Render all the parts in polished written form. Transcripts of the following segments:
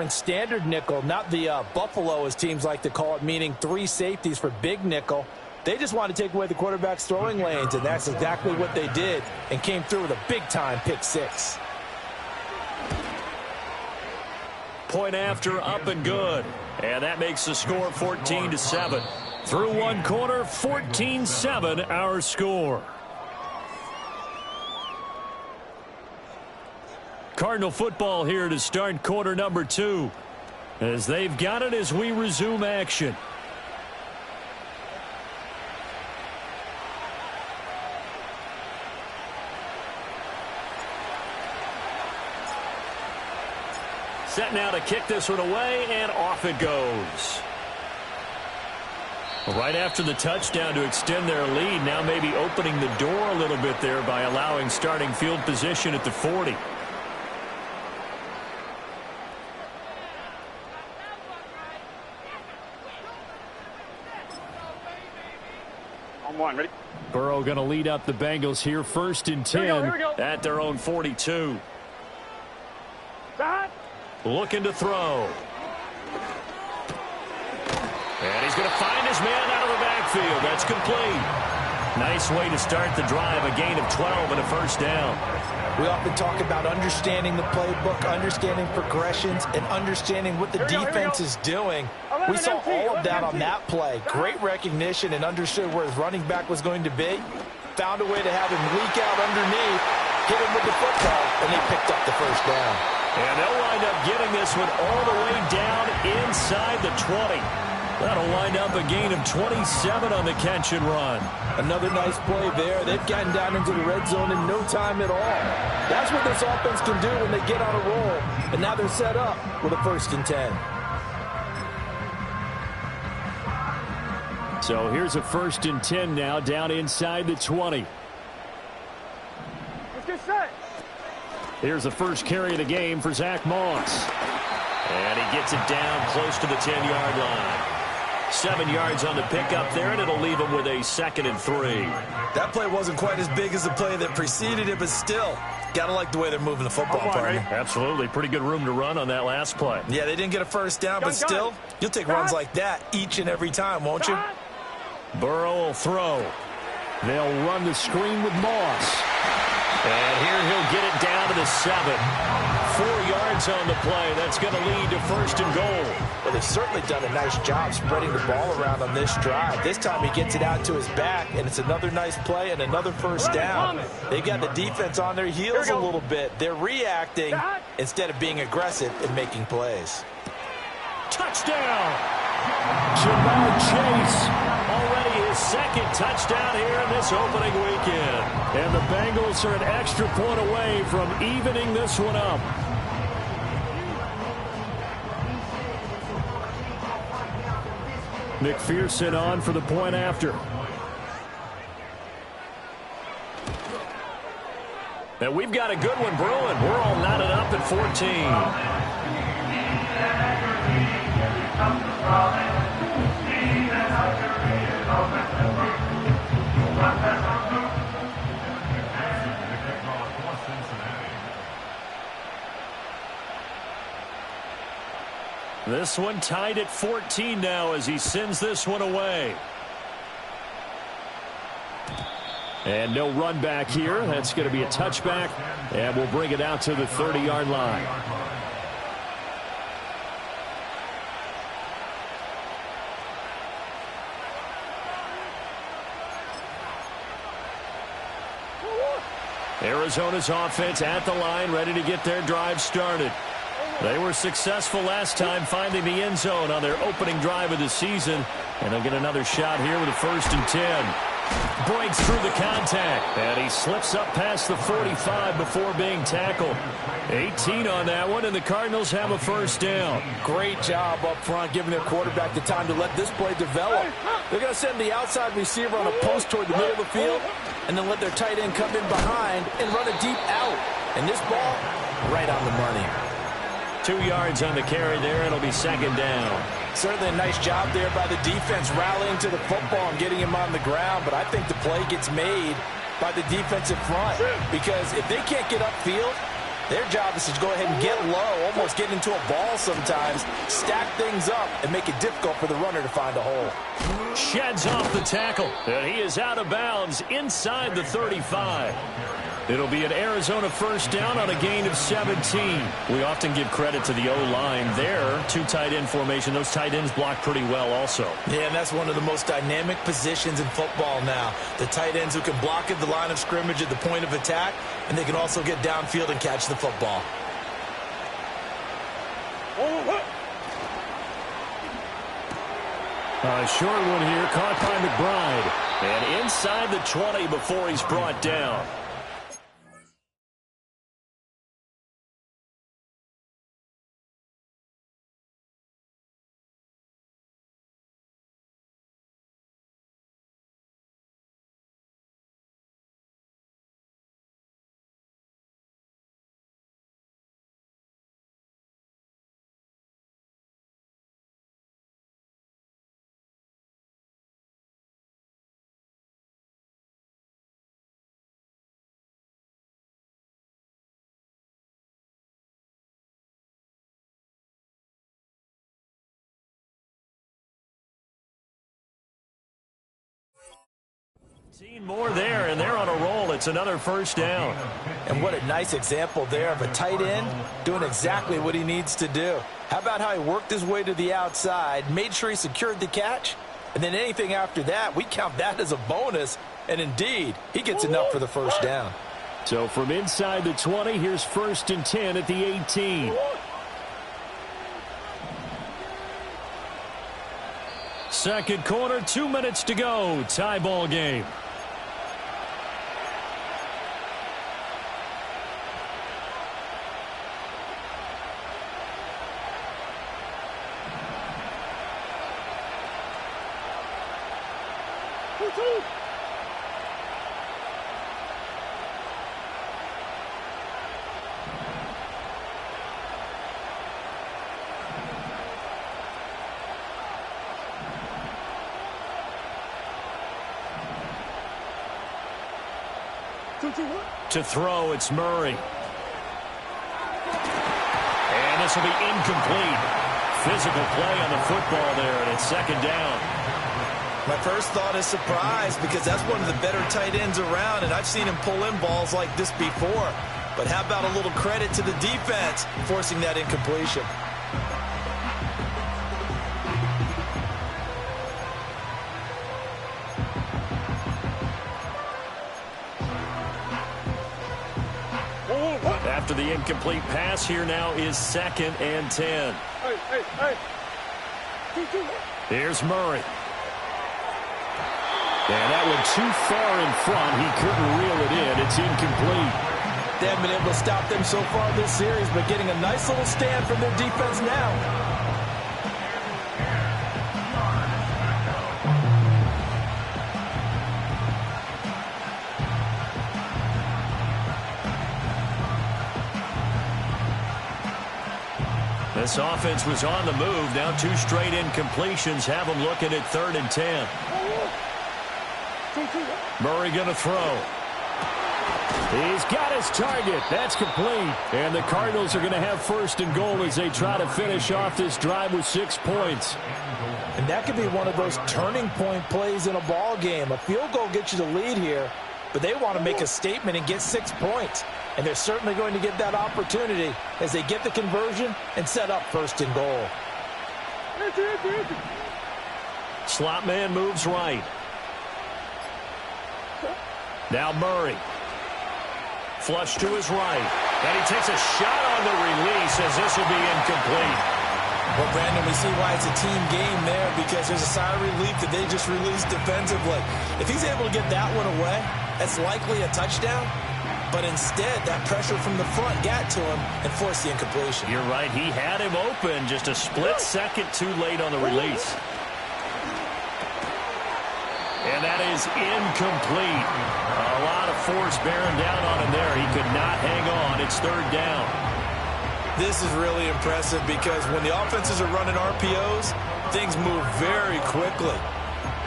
covering standard nickel, not the Buffalo, as teams like to call it, meaning 3 safeties for big nickel. They just want to take away the quarterback's throwing lanes, and that's exactly what they did and came through with a big-time pick 6. Point after, up and good. And that makes the score 14-7. Through one quarter, 14-7 our score. Cardinal football here to start quarter number 2. As they've got it as we resume action. Set now to kick this one away, and off it goes. Right after the touchdown to extend their lead, now maybe opening the door a little bit there by allowing starting field position at the 40. On one, ready? Burrow going to lead up the Bengals here, 1st and 10 Here we go. at their own 42. Stop. Looking to throw. And he's going to find his man out of the backfield. That's complete. Nice way to start the drive. A gain of 12 and a first down. We often talk about understanding the playbook, understanding progressions, and understanding what the defense is doing. We saw all of that on that play. Great recognition and understood where his running back was going to be. Found a way to have him leak out underneath, hit him with the football, and they picked up the first down. And they'll wind up getting this one all the way down inside the 20. That'll wind up a gain of 27 on the catch and run. Another nice play there. They've gotten down into the red zone in no time at all. That's what this offense can do when they get on a roll. And now they're set up with a 1st and 10. So here's a 1st and 10 now, down inside the 20. Let's get set. Here's the first carry of the game for Zach Moss. And he gets it down close to the 10-yard line. 7 yards on the pickup there, and it'll leave him with a 2nd and 3. That play wasn't quite as big as the play that preceded it, but still, got to like the way they're moving the football, partner. Absolutely. Pretty good room to run on that last play. Yeah, they didn't get a first down, but still, you'll take runs like that each and every time, won't you? Burrow will throw. They'll run the screen with Moss. And here he'll get it down to the 7. 4 yards on the play. That's going to lead to 1st and goal. Well, they've certainly done a nice job spreading the ball around on this drive. This time he gets it out to his back, and it's another nice play and another first down. They've got the defense on their heels a little bit. They're reacting instead of being aggressive and making plays. Touchdown! Ja'Marr Chase. Already his 2nd touchdown here in this opening weekend. And the Bengals are an extra point away from evening this one up. McPherson on for the point after. And we've got a good one brewing. We're all knotted up at 14. This one tied at 14 now as he sends this one away. And no run back here. That's going to be a touchback, and we'll bring it out to the 30-yard line. Arizona's offense at the line, ready to get their drive started. They were successful last time finding the end zone on their opening drive of the season. And they'll get another shot here with a 1st and 10. Breaks through the contact. And he slips up past the 45 before being tackled. 18 on that one, and the Cardinals have a first down. Great job up front, giving their quarterback the time to let this play develop. They're going to send the outside receiver on a post toward the middle of the field, and then let their tight end come in behind and run a deep out. And this ball, right on the money. 2 yards on the carry there. It'll be 2nd down. Certainly a nice job there by the defense rallying to the football and getting him on the ground, but I think the play gets made by the defensive front, because if they can't get upfield, Their job is to go ahead and get low, almost get into a ball sometimes, stack things up, and make it difficult for the runner to find a hole. Sheds off the tackle, and he is out of bounds inside the 35. It'll be an Arizona first down on a gain of 17. We often give credit to the O-line there. Two tight end formation. Those tight ends block pretty well also. Yeah, and that's one of the most dynamic positions in football now. The tight ends who can block at the line of scrimmage at the point of attack, and they can also get downfield and catch the football. A short one here, caught by McBride. And inside the 20 before he's brought down. Seen more there, and they're on a roll. It's another first down. And what a nice example there of a tight end doing exactly what he needs to do. How about how he worked his way to the outside, made sure he secured the catch, and then anything after that, we count that as a bonus. And indeed, he gets enough for the first down. So from inside the 20, here's 1st and 10 at the 18. Second quarter, 2 minutes to go. Tie ball game. To throw, it's Murray. And this will be incomplete. Physical play on the football there, and it's second down. My first thought is surprise, because that's one of the better tight ends around, and I've seen him pull in balls like this before. But how about a little credit to the defense forcing that incompletion? After the incomplete pass, here now is 2nd and 10. Here's Murray. And that went too far in front. He couldn't reel it in. It's incomplete. They haven't been able to stop them so far this series, but getting a nice little stand from their defense now. This offense was on the move. Now 2 straight incompletions have them looking at 3rd and 10. Murray going to throw. He's got his target. That's complete. And the Cardinals are going to have 1st and goal as they try to finish off this drive with 6 points. And that could be one of those turning point plays in a ball game. A field goal gets you the lead here, but they want to make a statement and get 6 points. And they're certainly going to get that opportunity as they get the conversion and set up 1st and goal. Slot man moves right. Now Murray. Flush to his right. And he takes a shot on the release as this will be incomplete. Well, Brandon, we see why it's a team game there, because there's a sigh of relief that they just released defensively. If he's able to get that one away, that's likely a touchdown. But instead, that pressure from the front got to him and forced the incompletion. You're right. He had him open, just a split second too late on the release. And that is incomplete. A lot of force bearing down on him there. He could not hang on. It's 3rd down. This is really impressive because when the offenses are running RPOs, things move very quickly.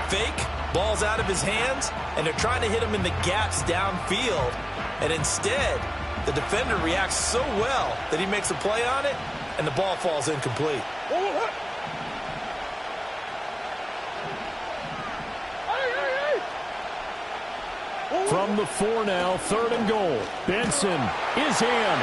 Fake, ball's out of his hands, and they're trying to hit him in the gaps downfield. And instead, The defender reacts so well that he makes a play on it, and the ball falls incomplete. From the 4 now, 3rd and goal. Benson is in.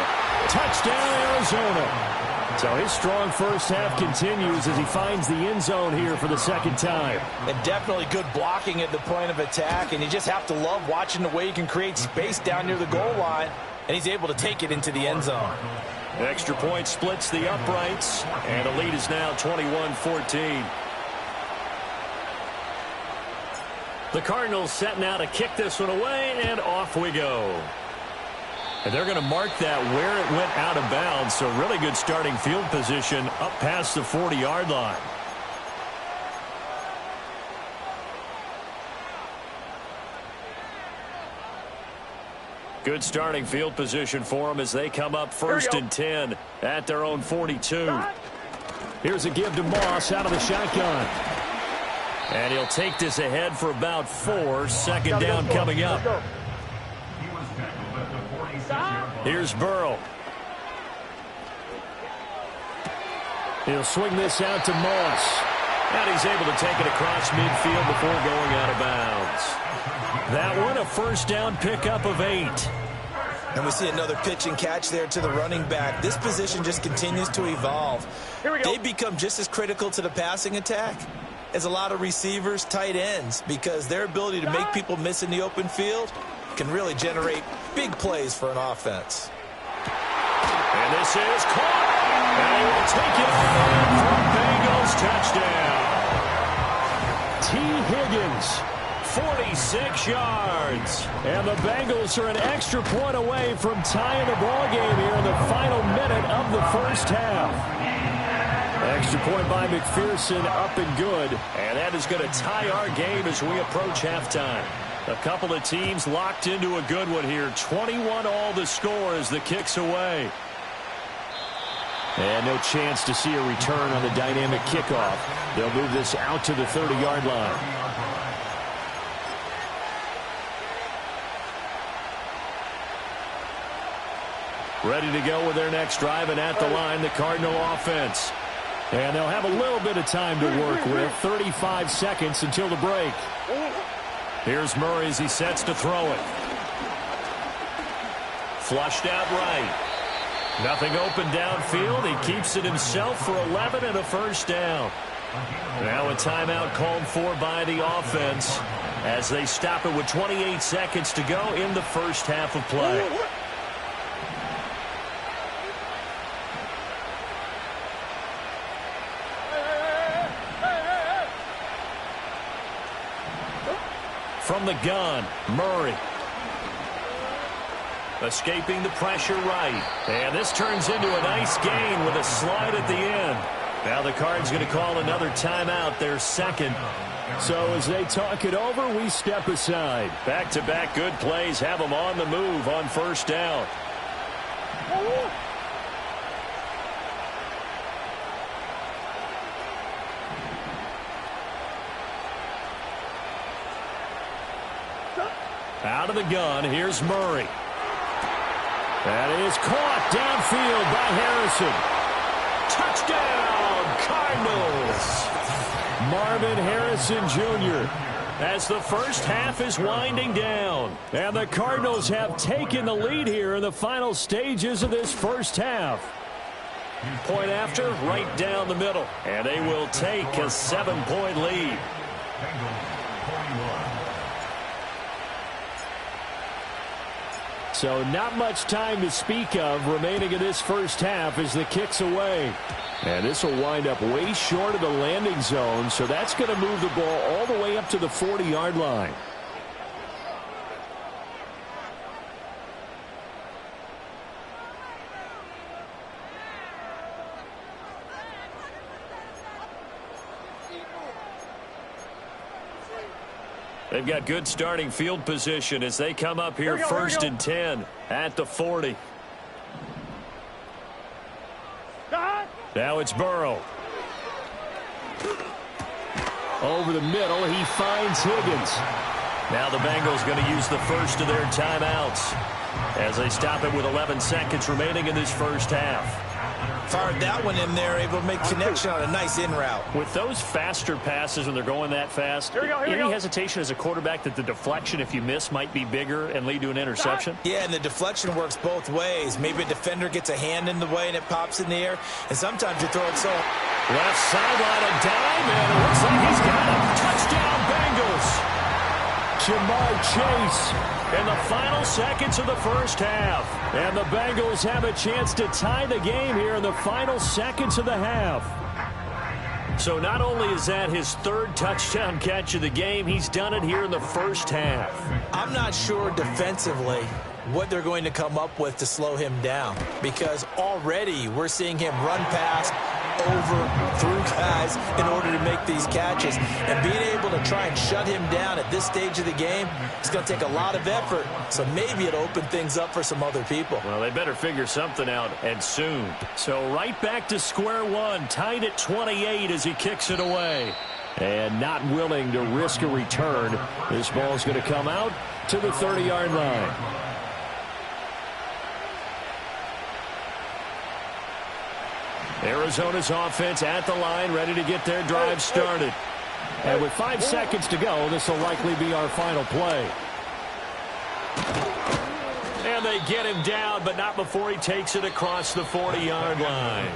Touchdown, Arizona. So his strong first half continues as he finds the end zone here for the 2nd time. And definitely good blocking at the point of attack, and you just have to love watching the way he can create space down near the goal line, and he's able to take it into the end zone. Extra point splits the uprights, and the lead is now 21-14. The Cardinals setting out to kick this one away, and off we go. And they're going to mark that where it went out of bounds, so really good starting field position up past the 40-yard line. Good starting field position for them as they come up 1st and 10 at their own 42. Here's a give to Moss out of the shotgun. And he'll take this ahead for about 4. 2nd down coming up. Here's Burrow. He'll swing this out to Moss. And he's able to take it across midfield before going out of bounds. That one, a 1st down pickup of 8. And we see another pitch and catch there to the running back. This position just continues to evolve. They become just as critical to the passing attack as a lot of receivers, tight ends, because their ability to make people miss in the open field can really generate big plays for an offense. And this is caught. And he will take it for Bengals touchdown. T. Higgins, 46 yards. And the Bengals are an extra point away from tying the ball game here in the final minute of the 1st half. Extra point by McPherson, up and good. And that is going to tie our game as we approach halftime. A couple of teams locked into a good one here. 21 all the score as the kick's away. And no chance to see a return on the dynamic kickoff. They'll move this out to the 30-yard line. Ready to go with their next drive, and at the line, the Cardinal offense. And they'll have a little bit of time to work with. 35 seconds until the break. Here's Murray as he sets to throw it. Flushed out right. Nothing open downfield. He keeps it himself for 11 and a 1st down. Now a timeout called for by the offense as they stop it with 28 seconds to go in the 1st half of play. From the gun, Murray. Escaping the pressure right. And this turns into a nice gain with a slide at the end. Now the Cards going to call another timeout, their 2nd. So as they talk it over, we step aside. Back-to-back good plays have them on the move on 1st down. Out of the gun, here's Murray. That is caught downfield by Harrison. Touchdown, Cardinals. Marvin Harrison Jr. as the 1st half is winding down. And the Cardinals have taken the lead here in the final stages of this 1st half. Point after, right down the middle. And they will take a 7-point lead. So not much time to speak of remaining in this 1st half as the kick's away. And this will wind up way short of the landing zone, so that's going to move the ball all the way up to the 40-yard line. They've got good starting field position as they come up here 1st and 10 at the 40. Now it's Burrow. Over the middle, he finds Higgins. Now the Bengals going to use the 1st of their timeouts. as they stop it with 11 seconds remaining in this first half. Fired that one in there, able to make connection on a nice in route. With those faster passes when they're going that fast, any hesitation as a quarterback that the deflection, if you miss, might be bigger and lead to an interception? Yeah, and the deflection works both ways. Maybe a defender gets a hand in the way and it pops in the air, and sometimes you throw it so. Left sideline, a dime, and it looks like he's got it. Touchdown, Bengals. Ja'Marr Chase in the final seconds of the first half. And the Bengals have a chance to tie the game here in the final seconds of the half. So not only is that his third touchdown catch of the game, he's done it here in the first half. I'm not sure defensively what they're going to come up with to slow him down, because already we're seeing him run past, over, through guys in order to make these catches. And being able to try and shut him down at this stage of the game, it's going to take a lot of effort. So maybe it'll open things up for some other people. Well, they better figure something out, and soon. So right back to square one, tied at 28 as he kicks it away. And not willing to risk a return. This ball's going to come out to the 30-yard line. Arizona's offense at the line, ready to get their drive started. And with 5 seconds to go, this will likely be our final play. And they get him down, but not before he takes it across the 40-yard line.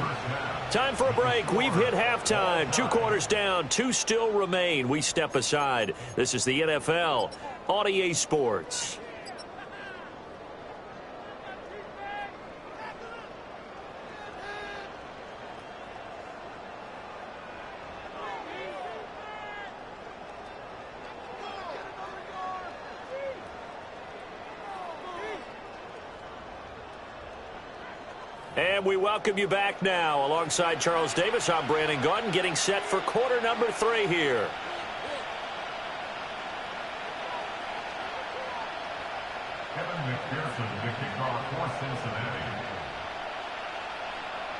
Time for a break. We've hit halftime. 2 quarters down, 2 still remain. We step aside. This is the NFL on EA Sports. And we welcome you back now. Alongside Charles Davis, I'm Brandon Gaudin, getting set for quarter number 3 here.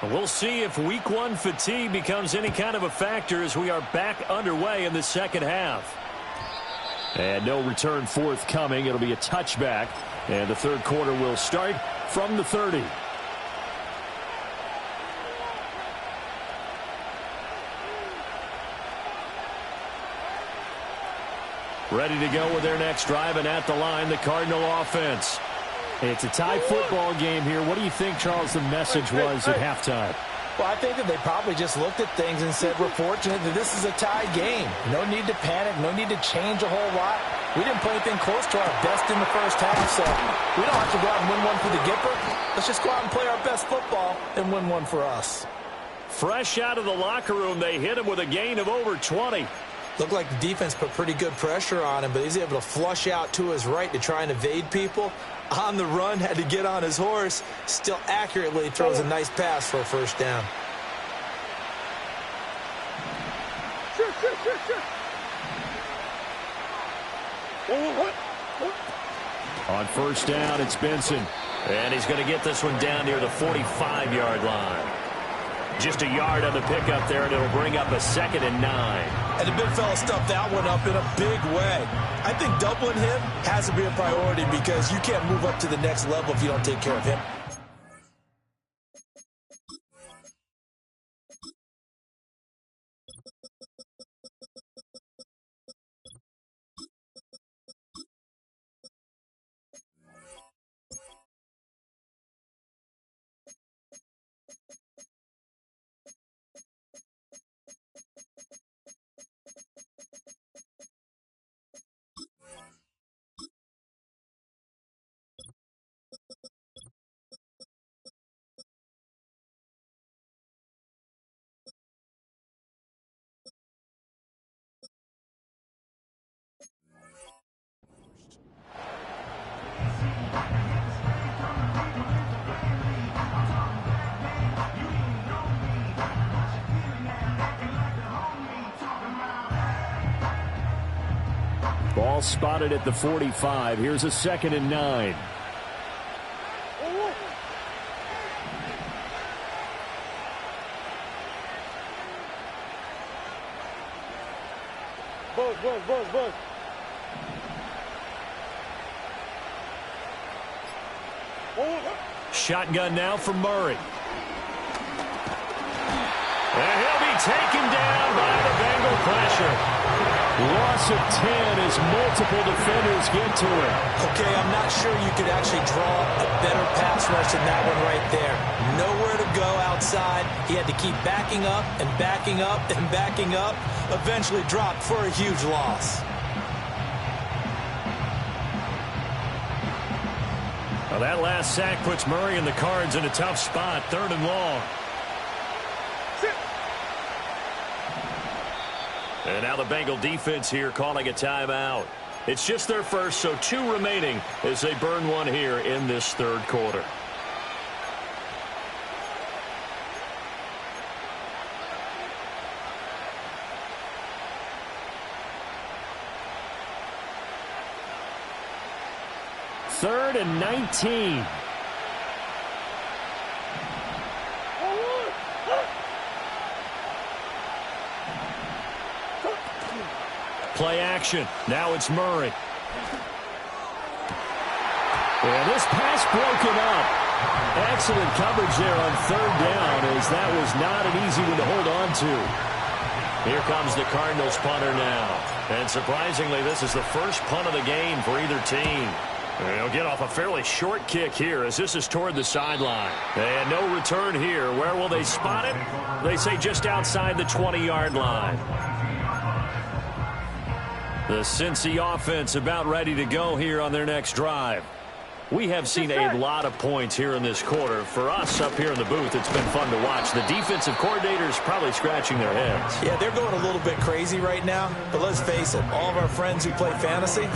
We'll see if week 1 fatigue becomes any kind of a factor as we are back underway in the second half. And no return forthcoming. It'll be a touchback. And the third quarter will start from the 30. Ready to go with their next drive, and at the line, the Cardinal offense. It's a tie football game here. What do you think, Charles, the message was at halftime? Well, I think that they probably just looked at things and said, we're fortunate that this is a tie game. No need to panic, no need to change a whole lot. We didn't play anything close to our best in the first half, so we don't have to go out and win one for the Gipper. Let's just go out and play our best football and win one for us. Fresh out of the locker room, they hit him with a gain of over 20. Looked like the defense put pretty good pressure on him, but he's able to flush out to his right to try and evade people. On the run, had to get on his horse. Still accurately throws a nice pass for a first down. On first down, it's Benson. And he's going to get this one down near the 45-yard line. Just a yard on the pickup there, and it'll bring up a 2nd and 9. And the big fella stuffed that one up in a big way. I think doubling him has to be a priority because you can't move up to the next level if you don't take care of him. Ball spotted at the 45. Here's a 2nd and 9. Buzz. Shotgun now for Murray. And he'll be taken down by the Bengal pressure. Loss of 10 as multiple defenders get to him. Okay, I'm not sure you could actually draw a better pass rush than that one right there. Nowhere to go outside. He had to keep backing up and backing up and backing up. Eventually dropped for a huge loss. Well, that last sack puts Murray and the Cards in a tough spot. 3rd and long. And now the Bengal defense here calling a timeout. It's just their first, so 2 remaining as they burn one here in this 3rd quarter. Third and 19. Play action. Now it's Murray. And this pass broken up. Excellent coverage there on 3rd down, as that was not an easy one to hold on to. Here comes the Cardinals punter now. And surprisingly, this is the first punt of the game for either team. They'll get off a fairly short kick here as this is toward the sideline. And no return here. Where will they spot it? They say just outside the 20-yard line. The Cincy offense about ready to go here on their next drive. We have seen a lot of points here in this quarter. For us up here in the booth, it's been fun to watch. The defensive coordinators probably scratching their heads. Yeah, they're going a little bit crazy right now. But let's face it, all of our friends who play fantasy,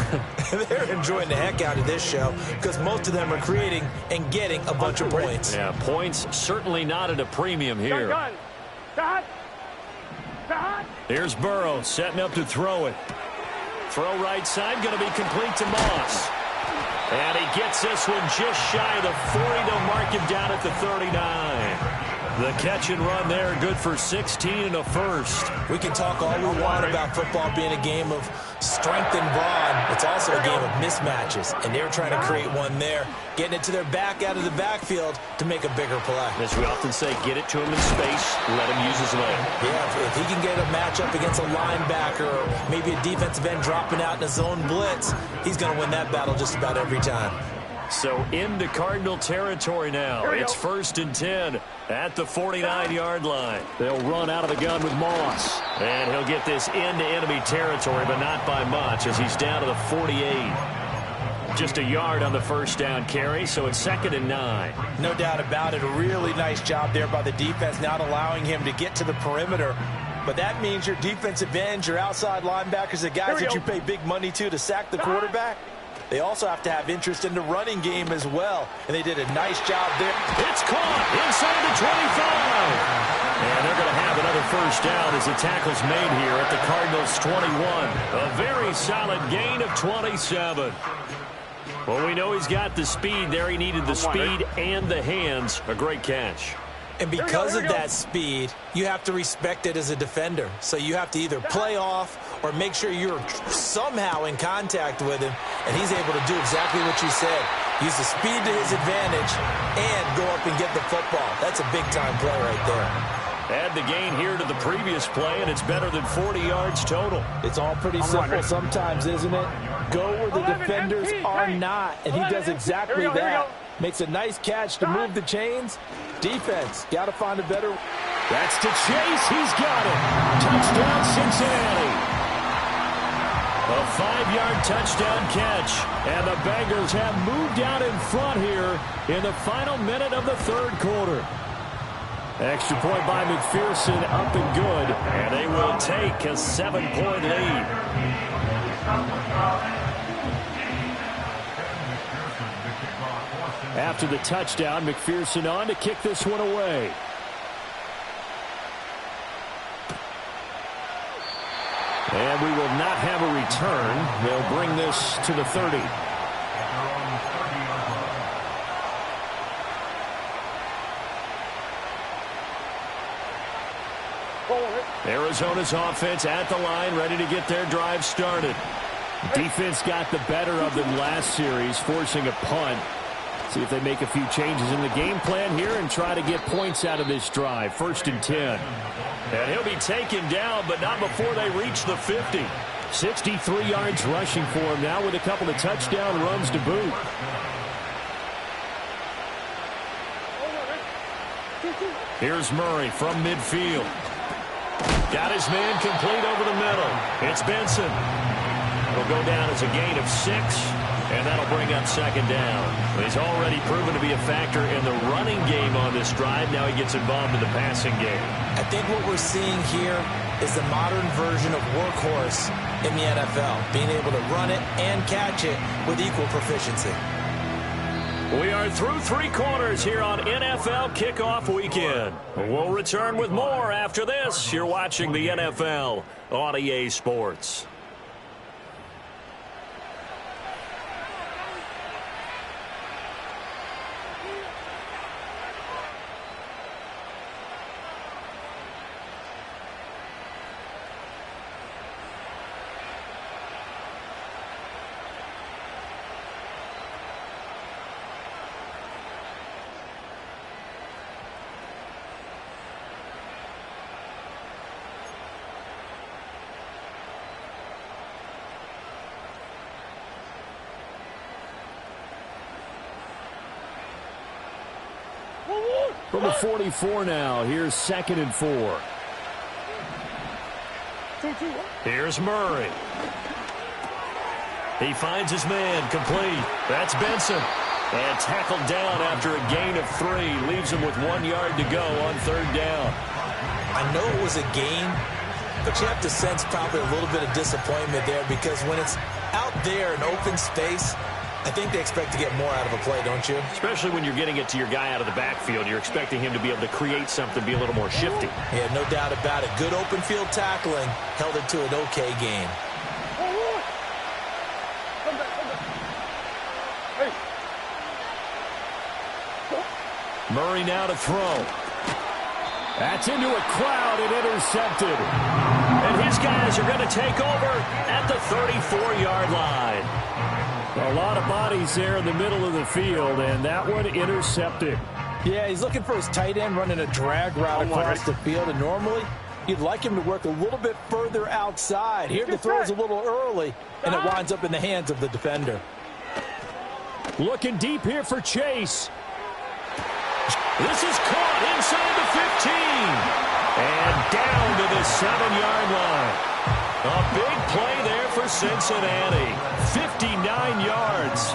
they're enjoying the heck out of this show because most of them are creating and getting a bunch of points. Yeah, points certainly not at a premium here. Here's Burrow setting up to throw it. Throw right side, going to be complete to Moss. And he gets this one just shy of the 40. They'll mark him down at the 39. The catch and run there, good for 16 and a first. We can talk all we want about football being a game of strength and brawn. It's also a game of mismatches, and they're trying to create one there, getting it to their back out of the backfield to make a bigger play. As we often say, get it to him in space, let him use his leg. Yeah, if he can get a matchup against a linebacker or maybe a defensive end dropping out in a zone blitz, he's going to win that battle just about every time. So into Cardinal territory now. It's 1st and 10 at the 49-yard line. They'll run out of the gun with Moss. And he'll get this into enemy territory, but not by much as he's down to the 48. Just a yard on the first down carry, so it's 2nd and 9. No doubt about it. A really nice job there by the defense, not allowing him to get to the perimeter. But that means your defensive ends, your outside linebackers, the guys that you pay big money to sack the quarterback, they also have to have interest in the running game as well. And they did a nice job there. It's caught inside the 25. And they're going to have another first down as the tackle's made here at the Cardinals' 21. A very solid gain of 27. Well, we know he's got the speed there. He needed the speed and the hands. A great catch. And because of that speed, you have to respect it as a defender. So you have to either play off or make sure you're somehow in contact with him, and he's able to do exactly what you said. Use the speed to his advantage and go up and get the football. That's a big-time play right there. Add the gain here to the previous play, and it's better than 40 yards total. It's all pretty simple sometimes, isn't it? Go where the defenders are not, and he does exactly that. Makes a nice catch to move the chains. Defense, got to find a better. That's to Chase. He's got it. Touchdown, Cincinnati. A 5-yard touchdown catch. And the Bengals have moved out in front here in the final minute of the 3rd quarter. Extra point by McPherson, up and good. And they will take a 7-point lead. After the touchdown, McPherson on to kick this one away. And we will not have a return. They'll bring this to the 30. Arizona's offense at the line, ready to get their drive started. Defense got the better of them last series, forcing a punt. See if they make a few changes in the game plan here and try to get points out of this drive. 1st and 10. And he'll be taken down, but not before they reach the 50. 63 yards rushing for him now with a couple of touchdown runs to boot. Here's Murray from midfield. Got his man complete over the middle. It's Benson. It'll go down as a gain of 6, and that'll bring up 2nd down. He's already proven to be a factor in the running game on this drive. Now he gets involved in the passing game. I think what we're seeing here is the modern version of workhorse in the NFL, being able to run it and catch it with equal proficiency. We are through 3 quarters here on NFL Kickoff Weekend. We'll return with more after this. You're watching the NFL on EA Sports. From the 44 now, here's 2nd and 4. Here's Murray. He finds his man complete. That's Benson. And tackled down after a gain of 3. Leaves him with 1 yard to go on 3rd down. I know it was a gain, but you have to sense probably a little bit of disappointment there because when it's out there in open space, I think they expect to get more out of a play, don't you? Especially when you're getting it to your guy out of the backfield. You're expecting him to be able to create something, be a little more shifty. Yeah, no doubt about it. Good open field tackling held it to an okay game. Murray now to throw. That's into a crowd and intercepted. And his guys are going to take over at the 34-yard line. A lot of bodies there in the middle of the field, and that one intercepted. Yeah, he's looking for his tight end running a drag route across the field, and normally you'd like him to work a little bit further outside. Here the throw's a little early, and it winds up in the hands of the defender. Looking deep here for Chase. This is caught inside the 15. And down to the 7-yard line. A big play there for Cincinnati. 59 yards.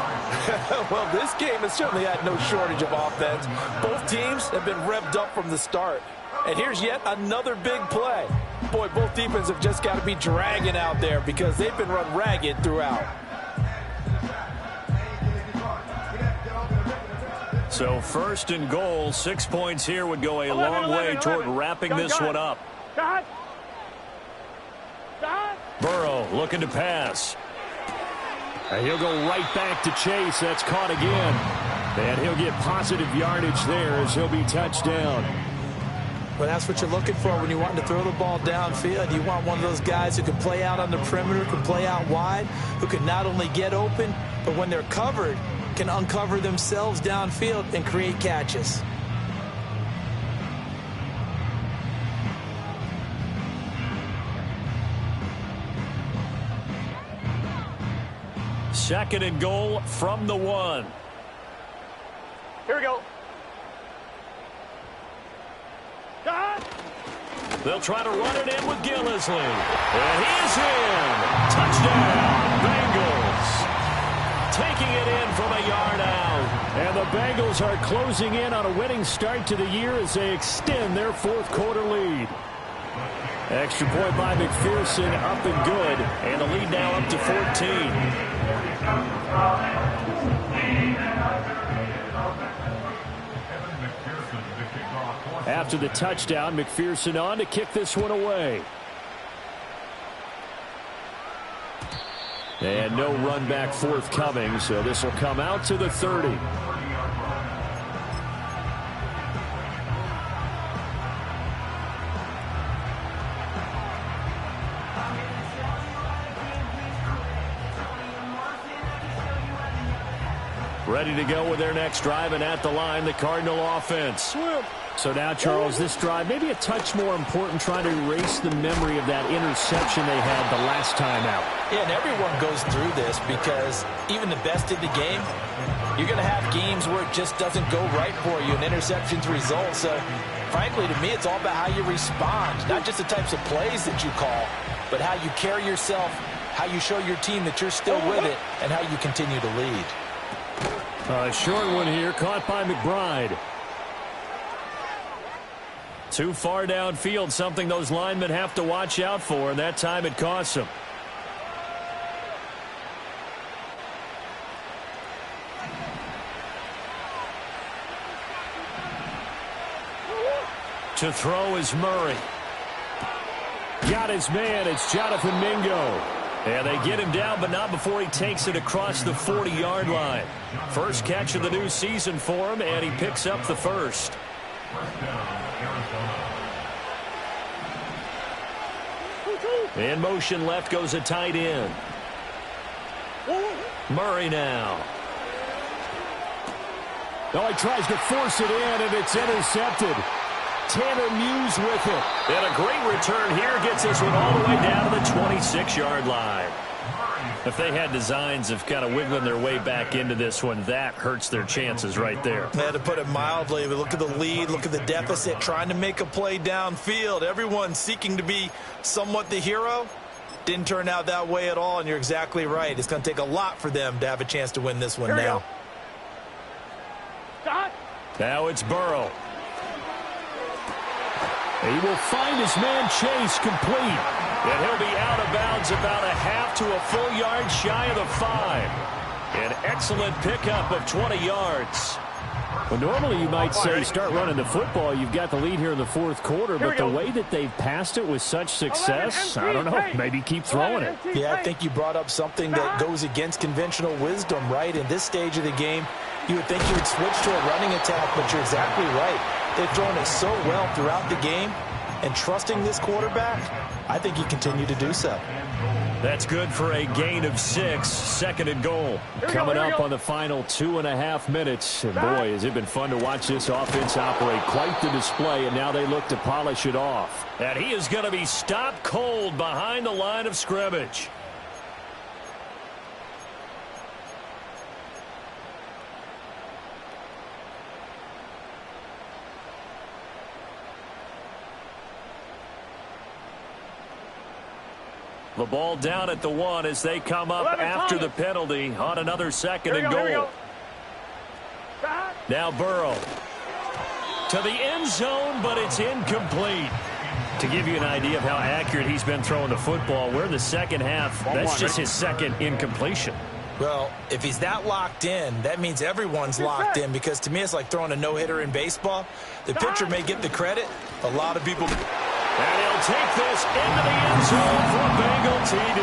Well, this game has certainly had no shortage of offense. Both teams have been revved up from the start. And here's yet another big play. Boy, both defenses have just got to be dragging out there because they've been run ragged throughout. So 1st and goal, 6 points here would go a long way toward wrapping this one up. Burrow looking to pass. And he'll go right back to Chase. That's caught again. And he'll get positive yardage there as he'll be touched down. Well, that's what you're looking for when you want to throw the ball downfield. You want one of those guys who can play out on the perimeter, can play out wide, who can not only get open, but when they're covered, can uncover themselves downfield and create catches. Second and goal from the 1. Here we go. They'll try to run it in with Gillislee. And he is in. Touchdown, Bengals. Taking it in from a yard out. And the Bengals are closing in on a winning start to the year as they extend their 4th quarter lead. Extra point by McPherson, up and good. And the lead now up to 14. After the touchdown, McPherson on to kick this one away. And no run back forthcoming, so this will come out to the 30. Ready to go with their next drive, and at the line, the Cardinal offense. So now, Charles, this drive maybe a touch more important, trying to erase the memory of that interception they had the last time out. Yeah, and everyone goes through this because even the best in the game, you're going to have games where it just doesn't go right for you, and interceptions result. So, frankly, to me, it's all about how you respond, not just the types of plays that you call, but how you carry yourself, how you show your team that you're still with it, and how you continue to lead. A short one here, caught by McBride. Too far downfield, something those linemen have to watch out for, and that time it costs them. To throw is Murray. Got his man, it's Jonathan Mingo. And they get him down, but not before he takes it across the 40-yard line. First catch of the new season for him, and he picks up the first. In motion left goes a tight end. Murray now. Oh, he tries to force it in, and it's intercepted. Tanner Muse with it. And a great return here gets this one all the way down to the 26-yard line. If they had designs of kind of wiggling their way back into this one, that hurts their chances right there. Yeah, to put it mildly, but look at the lead, look at the deficit, trying to make a play downfield. Everyone seeking to be somewhat the hero. Didn't turn out that way at all, and you're exactly right. It's going to take a lot for them to have a chance to win this one now. Now it's Burrow. He will find his man Chase complete. And he'll be out of bounds about a half to a full yard shy of the 5. An excellent pickup of 20 yards. Well, normally you might say start running the football. You've got the lead here in the fourth quarter, but the way that they've passed it with such success, I don't know, maybe keep throwing it. Yeah, I think you brought up something that goes against conventional wisdom, right? In this stage of the game, you would think you would switch to a running attack, but you're exactly right. They've thrown it so well throughout the game, and trusting this quarterback, I think he continued to do so. That's good for a gain of 6, second and goal. Coming up on the final 2.5 minutes. And boy, has it been fun to watch this offense operate. Quite the display, and now they look to polish it off. And he is going to be stopped cold behind the line of scrimmage. The ball down at the 1 as they come up after the penalty on another second and goal. Now Burrow to the end zone, but it's incomplete. To give you an idea of how accurate he's been throwing the football, we're in the second half. That's just his second incompletion. Well, if he's that locked in, that means everyone's locked in, because to me it's like throwing a no-hitter in baseball. The pitcher may get the credit. A lot of people... And he'll take this into the end zone for a Bengal TD.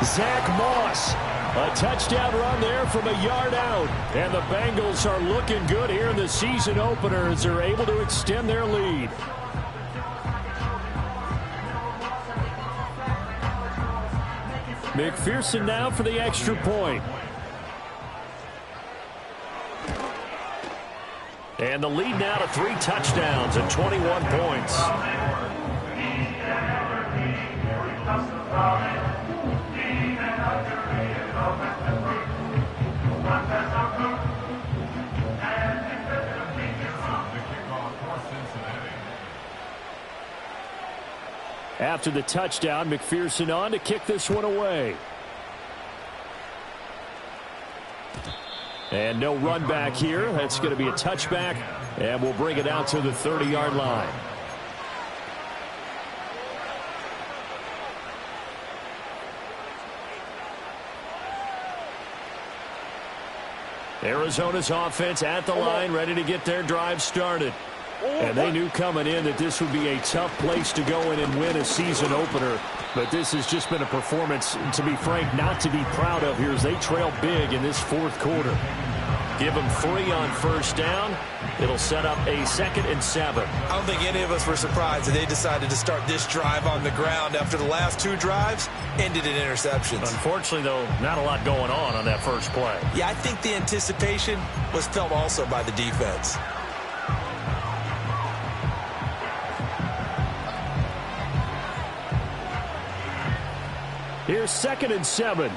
Zach Moss, a touchdown run there from a yard out. And the Bengals are looking good here in the season opener as they're able to extend their lead. McPherson now for the extra point. And the lead now to 3 touchdowns and 21 points. After the touchdown, McPherson on to kick this one away. And no run back here. That's going to be a touchback, and we'll bring it out to the 30-yard line. Arizona's offense at the line, ready to get their drive started. And they knew coming in that this would be a tough place to go in and win a season opener. But this has just been a performance, to be frank, not to be proud of here as they trail big in this fourth quarter. Give them 3 on first down. It'll set up a 2nd and 7. I don't think any of us were surprised that they decided to start this drive on the ground after the last 2 drives ended in interceptions. Unfortunately, though, not a lot going on that first play. Yeah, I think the anticipation was felt also by the defense. Here's 2nd and 7.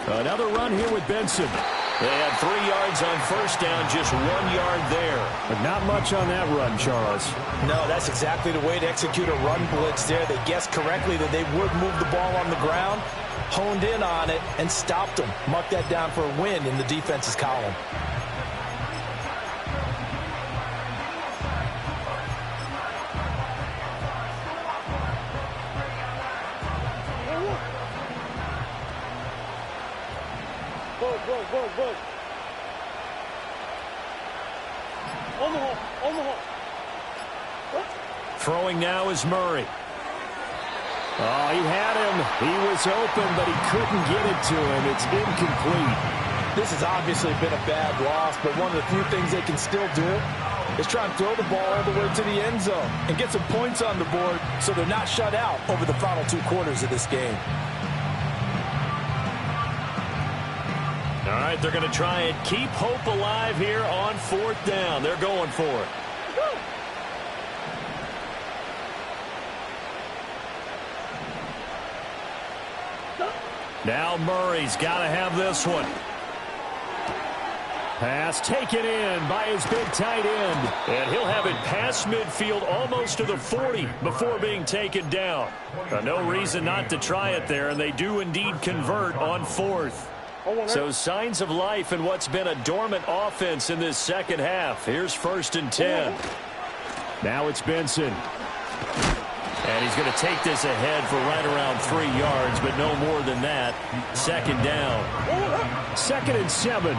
Another run here with Benson. They had 3 yards on first down, just 1 yard there. But not much on that run, Charles. No, that's exactly the way to execute a run blitz there. They guessed correctly that they would move the ball on the ground, honed in on it, and stopped them. Mark that down for a win in the defense's column. Throwing now is Murray. Oh, he had him. He was open, but he couldn't get it to him. It's incomplete. This has obviously been a bad loss, but one of the few things they can still do is try and throw the ball all the way to the end zone and get some points on the board so they're not shut out over the final 2 quarters of this game. All right, they're going to try and keep hope alive here on 4th down. They're going for it. Now Murray's got to have this one. Pass taken in by his big tight end. And he'll have it past midfield almost to the 40 before being taken down. No reason not to try it there, and they do indeed convert on 4th. So signs of life in what's been a dormant offense in this second half. Here's 1st and 10. Now it's Benson. And he's going to take this ahead for right around 3 yards, but no more than that. 2nd down. 2nd and 7.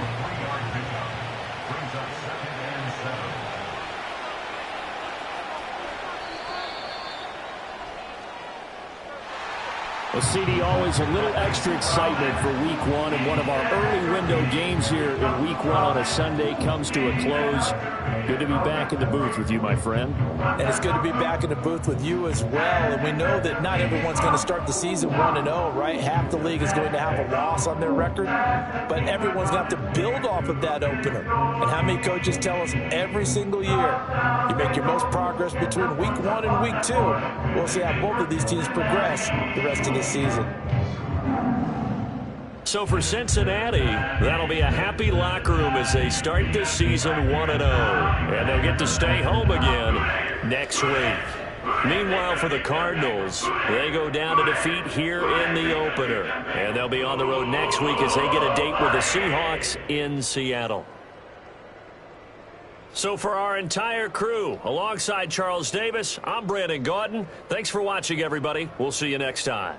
Well, CD, always a little extra excitement for Week 1, and one of our early window games here in Week 1 on a Sunday comes to a close. Good to be back in the booth with you, my friend. And it's good to be back in the booth with you as well. And we know that not everyone's going to start the season 1-0, right? Half the league is going to have a loss on their record, but everyone's going to have to build off of that opener. And how many coaches tell us every single year, you make your most progress between Week 1 and Week 2. We'll see how both of these teams progress the rest of the season. So for Cincinnati, that'll be a happy locker room as they start this season 1-0. And they'll get to stay home again next week. Meanwhile, for the Cardinals, they go down to defeat here in the opener. And they'll be on the road next week as they get a date with the Seahawks in Seattle. So for our entire crew, alongside Charles Davis, I'm Brandon Gaudin. Thanks for watching, everybody. We'll see you next time.